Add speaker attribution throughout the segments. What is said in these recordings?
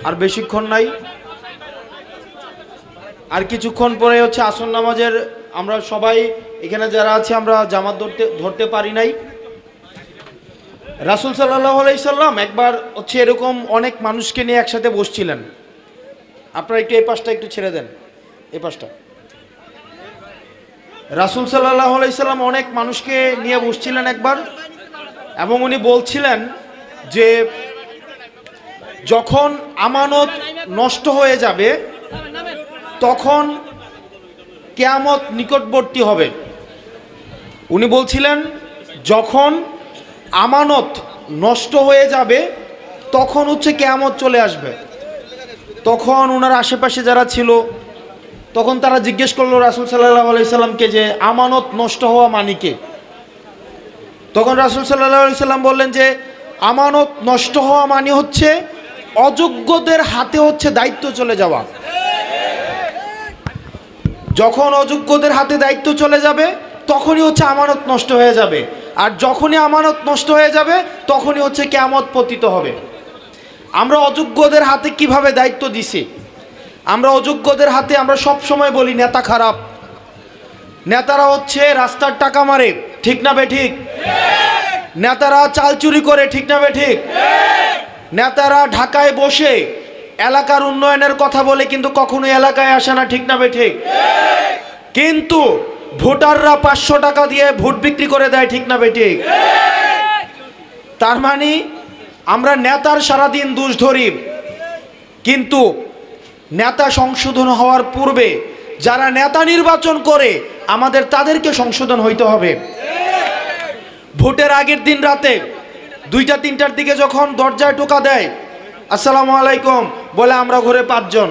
Speaker 1: আর বেশিক্ষণ নাই, আর কিছুক্ষণ পরে হচ্ছে আসর নামাজের। আমরা সবাই এখানে যারা আছি আমরা জামাত ধরতে পারি নাই। রাসূল সাল্লাল্লাহু আলাইহি সাল্লাম একবার হচ্ছে এরকম অনেক মানুষকে নিয়ে একসাথে বসছিলেন। আপনারা একটু এই পাশটা একটু ছেড়ে দেন, এই পাশটা। রাসূল সাল্লাল্লাহু আলাইহি সাল্লাম অনেক মানুষকে নিয়ে বসছিলেন একবার, এবং উনি বলছিলেন যে যখন আমানত নষ্ট হয়ে যাবে তখন কিয়ামত নিকটবর্তী হবে। উনি বলছিলেন যখন আমানত নষ্ট হয়ে যাবে তখন হচ্ছে কিয়ামত চলে আসবে। তখন ওনার আশেপাশে যারা ছিল তখন তারা জিজ্ঞেস করলো রাসূল সাল্লাল্লাহু আলাইহি সাল্লামকে যে আমানত নষ্ট হওয়া মানে কি? তখন রাসূল সাল্লাল্লাহু আলাইহি সাল্লাম বললেন যে আমানত নষ্ট হওয়া মানে হচ্ছে অযোগ্যদের হাতে হচ্ছে দায়িত্ব চলে যাওয়া। যখন অযোগ্যদের হাতে দায়িত্ব চলে যাবে তখনই হচ্ছে আমানত নষ্ট হয়ে যাবে, আর যখনই আমানত নষ্ট হয়ে যাবে তখনই হচ্ছে কিয়ামত পতিত হবে। আমরা অযোগ্যদের হাতে কিভাবে দায়িত্ব দিছি? আমরা অযোগ্যদের হাতে আমরা সব সময় বলি নেতা খারাপ, নেতারা হচ্ছে রাস্তার টাকা মারে, ঠিক না বেঠিক? নেতারা চাল চুরি করে, ঠিক না বেঠিক? নেতারা ঢাকায় বসে এলাকার উন্নয়নের কথা বলে কিন্তু কখনো এলাকায় আসে না, ঠিক না বেঠিক? কিন্তু ভোটাররা 500 টাকা দিয়ে ভোট বিক্রি করে দেয়, ঠিক না বেঠিক? তার মানে আমরা নেতার সারাদিন দোষ ধরি, কিন্তু নেতা সংশোধন হওয়ার পূর্বে যারা নেতা নির্বাচন করে আমাদের তাদেরকে সংশোধন হইতে হবে। ভোটের আগের দিন রাতে 2টা-3টার দিকে যখন দরজায় টোকা দেয় আসসালামু আলাইকুম বলে আমরা ঘরে 5 জন,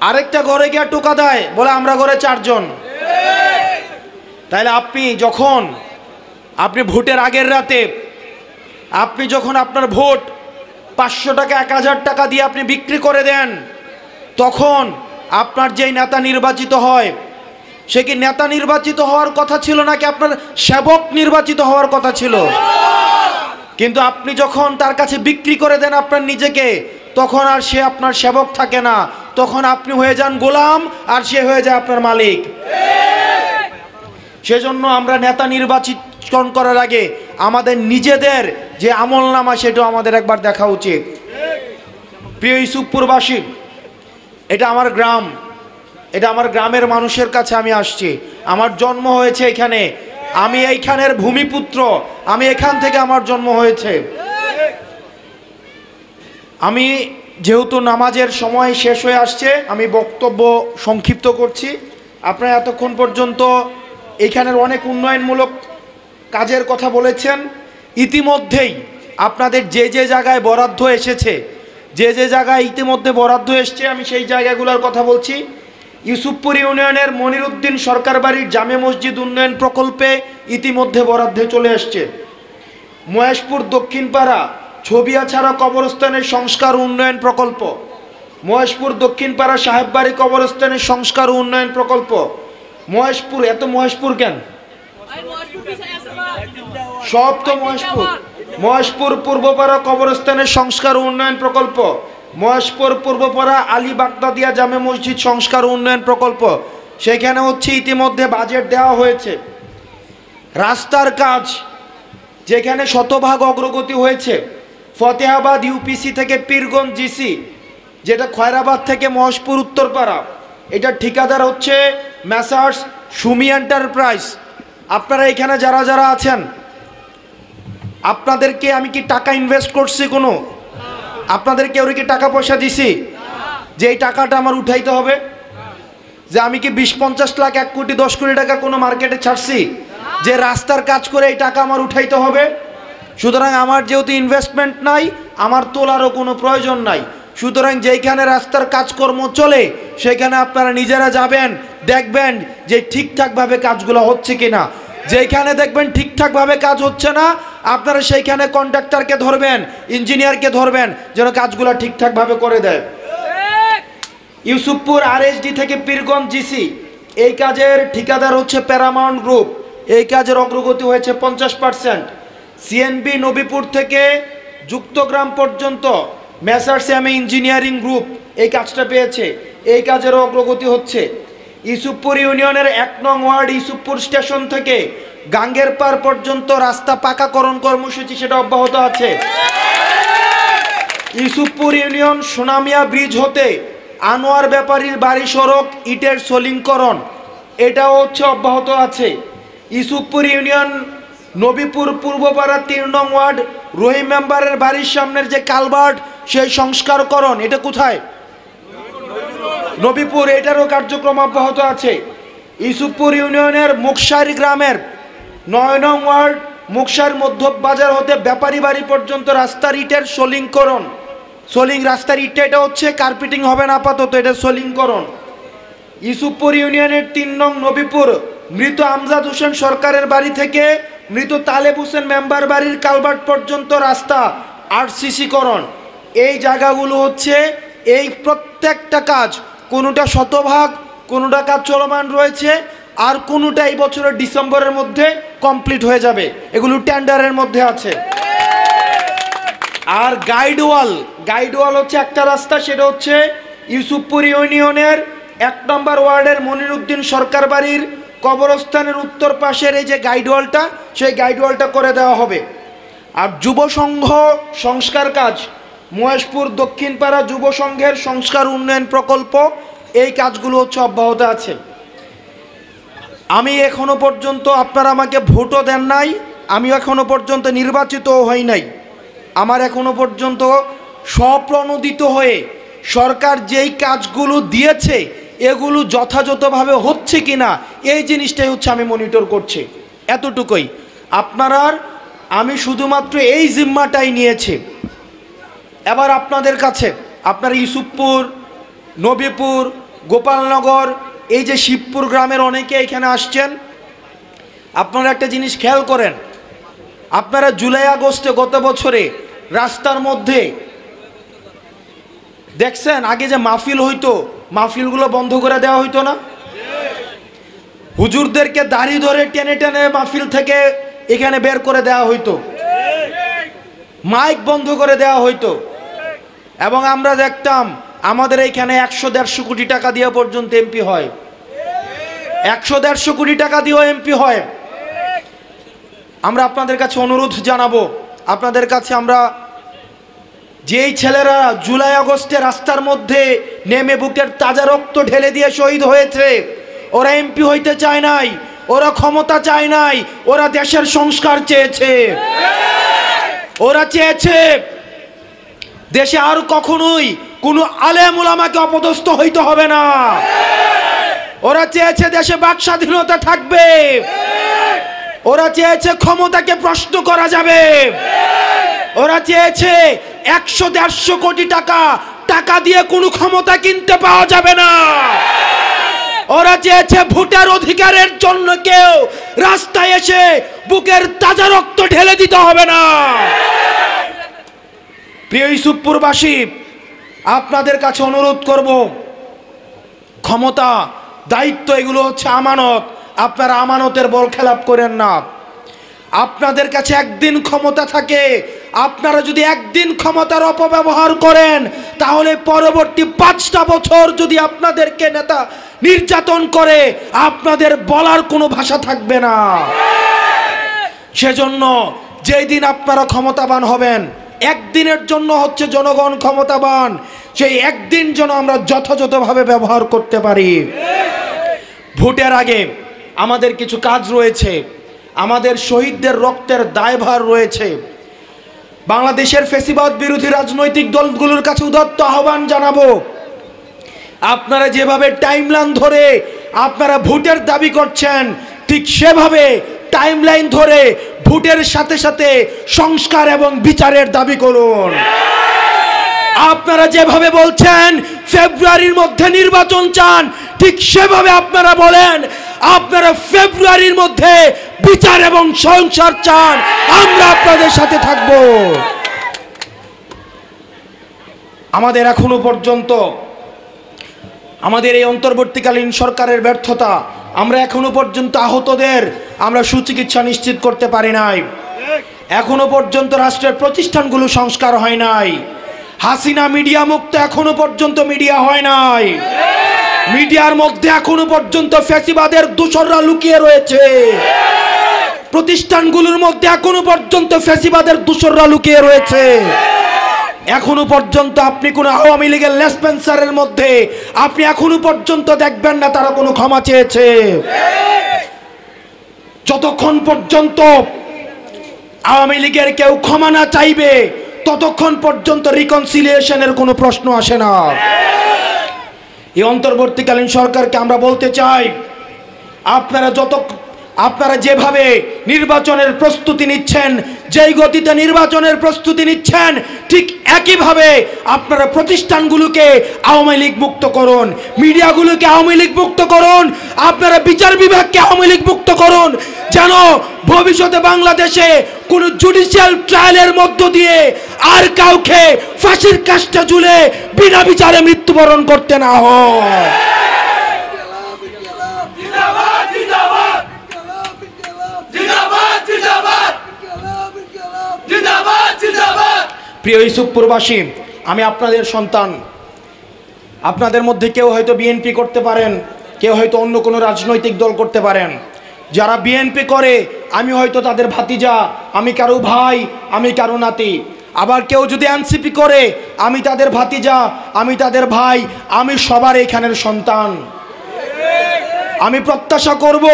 Speaker 1: আরেকটা ঘরে গিয়ে টোকা দেয় বলে আমরা ঘরে 4 জন। তাহলে আপনি ভোটের আগের রাতে আপনি যখন আপনার ভোট 500 টাকা 1000 টাকা দিয়ে আপনি বিক্রি করে দেন, তখন আপনার যেই নেতা নির্বাচিত হয় সে কি নেতা নির্বাচিত হওয়ার কথা ছিল নাকি আপনার সেবক নির্বাচিত হওয়ার কথা ছিল? কিন্তু আপনি যখন তার কাছে বিক্রি করে দেন আপনার নিজেকে, তখন আর সে আপনার সেবক থাকে না, তখন আপনি হয়ে যান গোলাম আর সে হয়ে যায় আপনার মালিক। সেজন্য আমরা নেতা নির্বাচন করার আগে আমাদের নিজেদের যে আমলনামা সেটাও আমাদের একবার দেখা উচিত। প্রিয় ইউসুফপুরবাসী, এটা আমার গ্রাম, এটা আমার গ্রামের মানুষের কাছে আমি আসছি। আমার জন্ম হয়েছে এখানে, আমি এইখানের ভূমিপুত্র, আমি এখান থেকে আমার জন্ম হয়েছে। আমি যেহেতু নামাজের সময় শেষ হয়ে আসছে আমি বক্তব্য সংক্ষিপ্ত করছি। আপনারা এতক্ষণ পর্যন্ত এখানের অনেক উন্নয়নমূলক কাজের কথা বলেছেন। ইতিমধ্যেই আপনাদের যে যে জায়গায় বরাদ্দ এসেছে, যে যে জায়গায় ইতিমধ্যে বরাদ্দ এসছে আমি সেই জায়গাগুলোর কথা বলছি। ইউসুফপুর ইউনিয়নের মনিরুদ্দিন সরকার বাড়ির জামে মসজিদ উন্নয়ন প্রকল্পে ইতিমধ্যে বরাদ্দে চলে আসছে। মহেশপুর দক্ষিণপাড়া ছবিয়াছাড়া কবরস্থানের সংস্কার উন্নয়ন প্রকল্প, মহেশপুর দক্ষিণপাড়া সাহেববাড়ি কবরস্থানের সংস্কার উন্নয়ন প্রকল্প, মহেশপুর, এত মহেশপুর কেন? সব তো মহেশপুর। মহেশপুর পূর্বপাড়া কবরস্থানের সংস্কার উন্নয়ন প্রকল্প, মহেশপুর পূর্বপাড়া আলী বাগদাদিয়া জামে মসজিদ সংস্কার উন্নয়ন প্রকল্প, সেখানে হচ্ছে ইতিমধ্যে বাজেট দেওয়া হয়েছে। রাস্তার কাজ যেখানে শতভাগ অগ্রগতি হয়েছে, ফতেহাবাদ ইউপিসি থেকে পীরগঞ্জ জিসি, যেটা খয়রাবাদ থেকে মহেশপুর উত্তরপাড়া, এটা ঠিকাদার হচ্ছে মেসার্স সুমি এন্টারপ্রাইজ। আপনারা এখানে যারা যারা আছেন আপনাদেরকে আমি কি টাকা ইনভেস্ট করছি? কোনো আপনাদের কেউ কি টাকা পয়সা দিছি যে এই টাকাটা আমার উঠাইতে হবে? যে আমি কি 20-50 লাখ 1 কোটি 10 কোটি টাকা কোনো মার্কেটে ছাড়ছি যে রাস্তার কাজ করে এই টাকা আমার উঠাইতে হবে? সুতরাং আমার যেহেতু ইনভেস্টমেন্ট নাই, আমার তোলারও কোনো প্রয়োজন নাই। সুতরাং যেইখানে রাস্তার কাজকর্ম চলে সেখানে আপনারা নিজেরা যাবেন, দেখবেন যে ঠিকঠাকভাবে কাজগুলো হচ্ছে কিনা। যেইখানে দেখবেন ঠিকঠাকভাবে কাজ হচ্ছে না আপনারা সেইখানে কন্ট্রাক্টরকে ধরবেন, ইঞ্জিনিয়ারকে ধরবেন যেন কাজগুলো ঠিকঠাকভাবে করে দেয়। ইউসুফপুর আরএসডি থেকে পীরগঞ্জ জিসি, এই কাজের ঠিকাদার হচ্ছে প্যারামাউন্ট গ্রুপ। এই কাজের অগ্রগতি হয়েছে 50%। সিএনবি নবীপুর থেকে যুক্তগ্রাম পর্যন্ত মেসার্স এম ইঞ্জিনিয়ারিং গ্রুপ এই কাজটা পেয়েছে, এই কাজেরও অগ্রগতি হচ্ছে। ইউসুফপুর ইউনিয়নের 1 নং ওয়ার্ড ইউসুফপুর স্টেশন থেকে গাঙ্গের পাড় পর্যন্ত রাস্তা পাকাকরণ কর্মসূচি সেটা অব্যাহত আছে। ইউসুফপুর ইউনিয়ন সোনামিয়া ব্রিজ হতে আনোয়ার ব্যাপারীর বাড়ি সড়ক ইটের সলিংকরণ এটাও হচ্ছে অব্যাহত আছে। ইউসুফপুর ইউনিয়ন নবীপুর পূর্বপাড়া 3 নং ওয়ার্ড রহিম মেম্বারের বাড়ির সামনের যে কালভার্ট সেই সংস্কারকরণ এটা কোথায়? নবীপুর, এটারও কার্যক্রম অব্যাহত আছে। ইউসুফপুর ইউনিয়নের মুকসারি গ্রামের 9 নং ওয়ার্ড মুকসার মধ্য বাজার হতে ব্যাপারী বাড়ি পর্যন্ত রাস্তার ইটের সলিংকরণ, রাস্তার ইটটা এটা হচ্ছে কার্পেটিং হবে না আপাতত, এটা সলিংকরণ। ইউসুফপুর ইউনিয়নের 3 নং নবীপুর মৃত আমজাদ হোসেন সরকারের বাড়ি থেকে মৃত তালেব হোসেন মেম্বার বাড়ির কালভার্ট পর্যন্ত রাস্তা আরসিসিকরণ। এই জায়গাগুলো হচ্ছে এই প্রত্যেকটা কাজ, কোনোটা শতভাগ, কোনোটা কাজ চলমান রয়েছে, আর কোনোটা এই বছরের ডিসেম্বরের মধ্যে কমপ্লিট হয়ে যাবে, এগুলো টেন্ডারের মধ্যে আছে। আর গাইডওয়াল হচ্ছে একটা রাস্তা, সেটা হচ্ছে ইউসুফপুর ইউনিয়নের 1 নম্বর ওয়ার্ডের মনিরুদ্দিন সরকার বাড়ির কবরস্থানের উত্তর পাশের এই যে গাইডওয়ালটা, সেই গাইডওয়ালটা করে দেওয়া হবে। আর যুব সংঘ সংস্কার কাজ, মহেশপুর দক্ষিণপাড়া যুব সংঘের সংস্কার উন্নয়ন প্রকল্প, এই কাজগুলো হচ্ছে অব্যাহত আছে। আমি এখনো পর্যন্ত, আপনারা আমাকে ভোটও দেন নাই, আমি এখনো পর্যন্ত নির্বাচিতও হই নাই, আমার এখনো পর্যন্ত স্বপ্রণোদিত হয়ে সরকার যেই কাজগুলো দিয়েছে এগুলো যথাযথভাবে হচ্ছে কিনা এই জিনিসটাই হচ্ছে আমি মনিটর করছি, এতটুকুই। আমি শুধুমাত্র এই জিম্মাটাই নিয়েছি। এবার আপনাদের কাছে, আপনারা ইউসুফপুর, নবীপুর, গোপালনগর, এই যে শিবপুর গ্রামের অনেকে এখানে আসছেন, আপনারা একটা জিনিস খেয়াল করেন, আপনারা জুলাই আগস্টে গত বছরে রাস্তার মধ্যে দেখছেন আগে যে মাহফিল হইতো, মাহফিলগুলো বন্ধ করে দেওয়া হইতো না? হুজুরদেরকে দাড়ি ধরে টেনে টেনে মাহফিল থেকে এখানে বের করে দেওয়া হইতো, মাইক বন্ধ করে দেওয়া হইতো, এবং আমরা দেখতাম আমাদের এইখানে 100-150 কোটি টাকা দিয়ে পর্যন্ত এমপি হয়, 100-150 কোটি টাকা দিয়েও এমপি হয়। আমরা আপনাদের কাছে অনুরোধ জানাবো, আপনাদের কাছে আমরা, যেই ছেলেরা জুলাই আগস্টে রাস্তার মধ্যে নেমে বুকের তাজা রক্ত ঢেলে দিয়ে শহীদ হয়েছে, ওরা এমপি হইতে চায় নাই, ওরা ক্ষমতা চায় নাই, ওরা দেশের সংস্কার চেয়েছে, ওরা চেয়েছে দেশে আর কখনোই কোনো আলেম উলামাকে অপদস্থ হইতে হবে না, ওরা চেয়েছে দেশে বাক স্বাধীনতা থাকবে, ওরা চেয়েছে ক্ষমতাকে প্রশ্ন করা যাবে, ওরা চেয়েছে 100-150 কোটি টাকা দিয়ে কোনো ক্ষমতা কিনতে পাওয়া যাবে না, ওরা চেয়েছে ভোটার অধিকারের জন্য কেউ রাস্তায় এসে বুকের তাজা রক্ত ঢেলে দিতে হবে না। প্রিয় ইউসুফপুরবাসী, আপনাদের কাছে অনুরোধ করব, ক্ষমতা, দায়িত্ব এগুলো হচ্ছে আমানত, আপনারা আমানতের বল খেলাপ করেন না। আপনাদের কাছে একদিন ক্ষমতা থাকে, আপনারা যদি একদিন ক্ষমতার অপব্যবহার করেন তাহলে পরবর্তী 5টা বছর যদি আপনাদেরকে নেতা নির্যাতন করে আপনাদের বলার কোনো ভাষা থাকবে না। সেজন্য যেই দিন আপনারা ক্ষমতাবান হবেন, একদিনের জন্য হচ্ছে জনগণ ক্ষমতাবান, সেই একদিন যেন আমরা যথাযথভাবে ব্যবহার করতে পারি। ভোটের আগে আমাদের কিছু কাজ রয়েছে, আমাদের শহীদদের রক্তের দায়ভার রয়েছে। বাংলাদেশের ফ্যাসিবাদ বিরোধী রাজনৈতিক দলগুলোর কাছে উদাত্ত আহ্বান জানাবো, আপনারা যেভাবে টাইমলাইন ধরে আপনারা ভোটের দাবি করছেন, ঠিক সেভাবে টাইমলাইন ধরে ভোটের সাথে সাথে সংস্কার এবং বিচারের দাবি করুন। আপনারা যেভাবে বলছেন ফেব্রুয়ারির মধ্যে নির্বাচন চান, ঠিক সেভাবে আপনারা বলেন আপনারা ফেব্রুয়ারির মধ্যে বিচার এবং সংস্কার চান, আমরা আপনাদের সাথে থাকব। আমাদের এখনো পর্যন্ত আমাদের এই অন্তর্বর্তীকালীন সরকারের ব্যর্থতা আমরা এখনো পর্যন্ত আহতদের আমরা সুচিকিৎসা নিশ্চিত করতে পারি নাই। এখনো পর্যন্ত রাষ্ট্রের প্রতিষ্ঠানগুলো সংস্কার হয় নাই। হাসিনা মিডিয়া মুক্ত এখনো পর্যন্ত মিডিয়া হয় নাই। মিডিয়ার মধ্যে এখনো পর্যন্ত ফ্যাসিবাদের দোসররা লুকিয়ে রয়েছে। প্রতিষ্ঠানগুলোর মধ্যে এখনো পর্যন্ত ফ্যাসিবাদের দোসররা লুকিয়ে রয়েছে। এখনো পর্যন্ত আপনি কোন আওয়ামী লীগের লেসপেন্সারের মধ্যে আপনি এখনো পর্যন্ত দেখবেন না তারা কোনো ক্ষমা চেয়েছে। যতক্ষণ পর্যন্ত আওয়ামী লীগের কেউ ক্ষমা না চাইবে ততক্ষণ পর্যন্ত রিকনসিলিয়েশনের কোনো প্রশ্ন আসে না। এই অন্তর্বর্তীকালীন সরকারকে আমরা বলতে চাই, আপনারা যেভাবে নির্বাচনের প্রস্তুতি নিচ্ছেন, যেই গতিতে নির্বাচনের প্রস্তুতি নিচ্ছেন, ঠিক একইভাবে আপনারা প্রতিষ্ঠানগুলোকে আওয়ামী লীগ মুক্ত করুন, মিডিয়াগুলোকে আওয়ামী লীগ মুক্ত করুন, আপনারা বিচার বিভাগকে আওয়ামী লীগ মুক্ত করুন, যেন ভবিষ্যতে বাংলাদেশে কোন জুডিশিয়াল ট্রায়ালের মধ্য দিয়ে আর কাউকে ফাঁসির কাষ্ঠে ঝুলে বিনা বিচারে মৃত্যুবরণ করতে না হয়। প্রিয় ইউসুফপুরবাসী, আমি আপনাদের সন্তান। আপনাদের মধ্যে কেউ হয়তো বিএনপি করতে পারেন, কেউ হয়তো অন্য কোনো রাজনৈতিক দল করতে পারেন। যারা বিএনপি করে আমি হয়তো তাদের ভাতিজা, আমি কারো ভাই, আমি কারো নাতি। আবার কেউ যদি এনসিপি করে আমি তাদের ভাতিজা, আমি তাদের ভাই, আমি সবার এখানের সন্তান। আমি প্রত্যাশা করব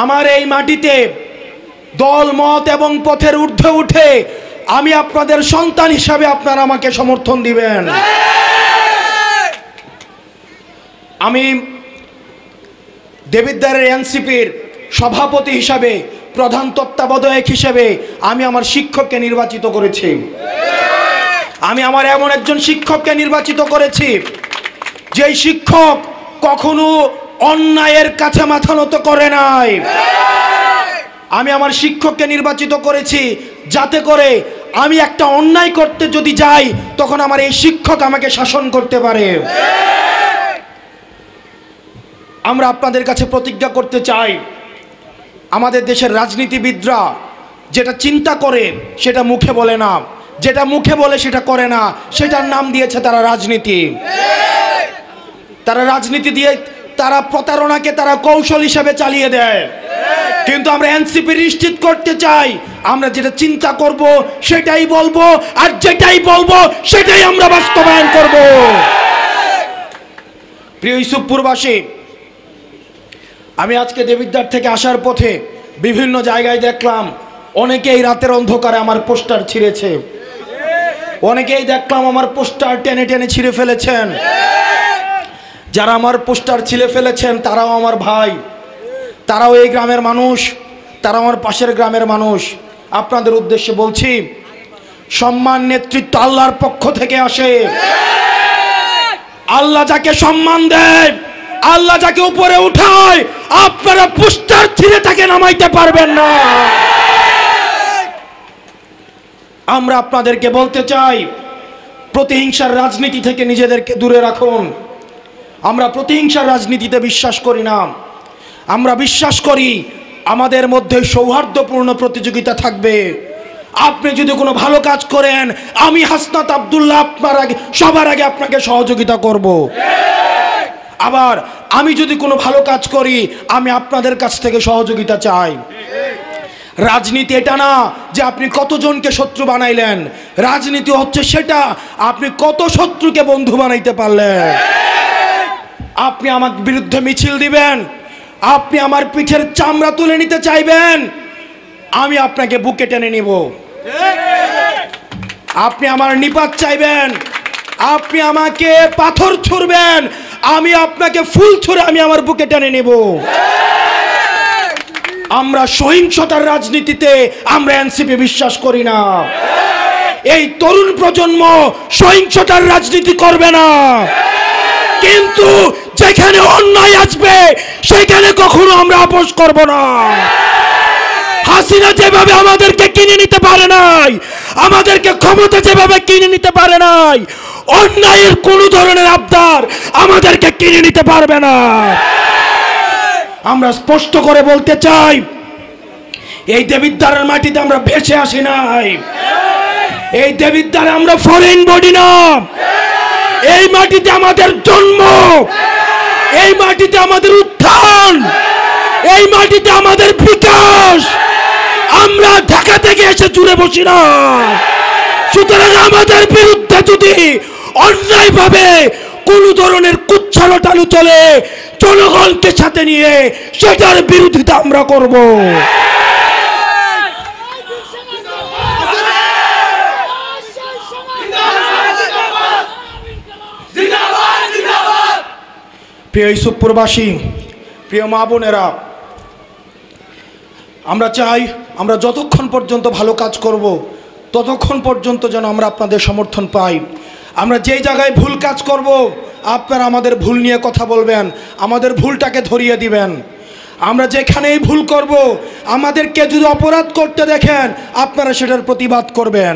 Speaker 1: আমার এই মাটিতে দল মত এবং পথের ঊর্ধ্বে উঠে আমি আপনাদের সন্তান হিসাবে আপনারা আমাকে সমর্থন দিবেন। আমি দেবিদ্বারের এনসিপির সভাপতি হিসাবে, প্রধান তত্ত্বাবধায়ক হিসেবে আমি আমার শিক্ষককে নির্বাচিত করেছি। আমি আমার এমন একজন শিক্ষককে নির্বাচিত করেছি যেই শিক্ষক কখনো অন্যায়ের কাছে মাথা নত করে নাই। আমি আমার শিক্ষককে নির্বাচিত করেছি যাতে করে আমি একটা অন্যায় করতে যদি যাই তখন আমার এই শিক্ষক আমাকে শাসন করতে পারে। আমরা আপনাদের কাছে প্রতিজ্ঞা করতে চাই, আমাদের দেশের রাজনীতিবিদরা যেটা চিন্তা করে সেটা মুখে বলে না, যেটা মুখে বলে সেটা করে না, সেটার নাম দিয়েছে তারা রাজনীতি। তারা রাজনীতি দিয়ে তারা প্রতারণাকে তারা কৌশল হিসেবে চালিয়ে দেয়। কিন্তু আমরা এনসিপি নিশ্চিত করতে চাই আমরা যেটা চিন্তা করব সেটাই বলবো, আর যেটাই বলবো সেটাই আমরা বাস্তবায়ন করব। প্রিয় ইউসুফপুরবাসী, আমি আজকে দেবিদ্বার থেকে আসার পথে বিভিন্ন জায়গায় দেখলাম অনেকেই রাতের অন্ধকারে আমার পোস্টার ছিঁড়েছে, অনেকেই দেখলাম আমার পোস্টার টেনে টেনে ছিঁড়ে ফেলেছেন। যারা আমার পোস্টার ছিঁড়ে ফেলেছেন তারাও আমার ভাই, তারাও এই গ্রামের মানুষ, তারা আমার পাশের গ্রামের মানুষ। আপনাদের উদ্দেশ্যে বলছি, সম্মান নেতৃত্ব আল্লাহর পক্ষ থেকে আসে। আল্লাহ যাকে সম্মান দেয়, আল্লাহ যাকে উপরে উঠায়, আপনারা পোস্টার ছিঁড়ে তাকে নামাইতে পারবেন না। আমরা আপনাদেরকে বলতে চাই, প্রতিহিংসার রাজনীতি থেকে নিজেদেরকে দূরে রাখুন। আমরা প্রতিহিংসার রাজনীতিতে বিশ্বাস করি না। আমরা বিশ্বাস করি আমাদের মধ্যে সৌহার্দ্যপূর্ণ প্রতিযোগিতা থাকবে। আপনি যদি কোনো ভালো কাজ করেন, আমি হাসনাত আব্দুল্লাহ আপনার আগে সবার আগে আপনাকে সহযোগিতা করব। আবার আমি যদি কোনো ভালো কাজ করি, আমি আপনাদের কাছ থেকে সহযোগিতা চাই। রাজনীতি এটা না যে আপনি কতজনকে শত্রু বানাইলেন, রাজনীতি হচ্ছে সেটা আপনি কত শত্রুকে বন্ধু বানাইতে পারলেন। আপনি আমার বিরুদ্ধে মিছিল দিবেন, আপনি আমার পিঠের চামড়া তুলে নিতে চাইবেন, আমি আপনাকে বুকে টেনে নিব। আপনি আমার নিপাত চাইবেন, আপনি আমাকে পাথর ছুঁড়বেন, আমি আপনাকে ফুল ছুঁড়ে আমি আমার বুকে টেনে নিব। আমরা সহিংসতার রাজনীতিতে আমরা এনসিপি বিশ্বাস করি না। এই তরুণ প্রজন্ম সহিংসতার রাজনীতি করবে না, কিন্তু যেখানে অন্যায় আসবে সেখানে কখনো আমরা আপোষ করব না। হাসিনা যেভাবে আমাদেরকে কিনে নিতে পারে নাই, আমাদেরকে ক্ষমতা যেভাবে কিনে নিতে পারে নাই, অন্যায়ের কোন ধরনের আবদার আমাদেরকে কিনে নিতে পারবে না।
Speaker 2: আমরা স্পষ্ট করে বলতে চাই, এই দেবিদ্বারের মাটিতে আমরা ভেসে আসি নাই, এই দেবিদ্বারে আমরা ফরেন বডি না, এই মাটিতে আমাদের জন্ম, এই মাটিতে আমাদের উত্থান, এই মাটিতে আমাদের বিকাশ। আমরা ঢাকা থেকে এসে জুড়ে বসি না। সুতরাং আমাদের বিরুদ্ধে যদি অন্যায়ভাবে কোন ধরনের কুচ্ছারটালু চলে, জনগণকে সাথে নিয়ে সেটার বিরোধিতা আমরা করব। প্রিয় ইউসুফপুরবাসী, প্রিয় মা বোনেরা, আমরা চাই আমরা যতক্ষণ পর্যন্ত ভালো কাজ করব ততক্ষণ পর্যন্ত যেন আমরা আপনাদের সমর্থন পাই। আমরা যেই জায়গায় ভুল কাজ করব আপনারা আমাদের ভুল নিয়ে কথা বলবেন, আমাদের ভুলটাকে ধরিয়ে দিবেন। আমরা যেখানেই ভুল করব, আমাদেরকে যদি অপরাধ করতে দেখেন আপনারা সেটার প্রতিবাদ করবেন।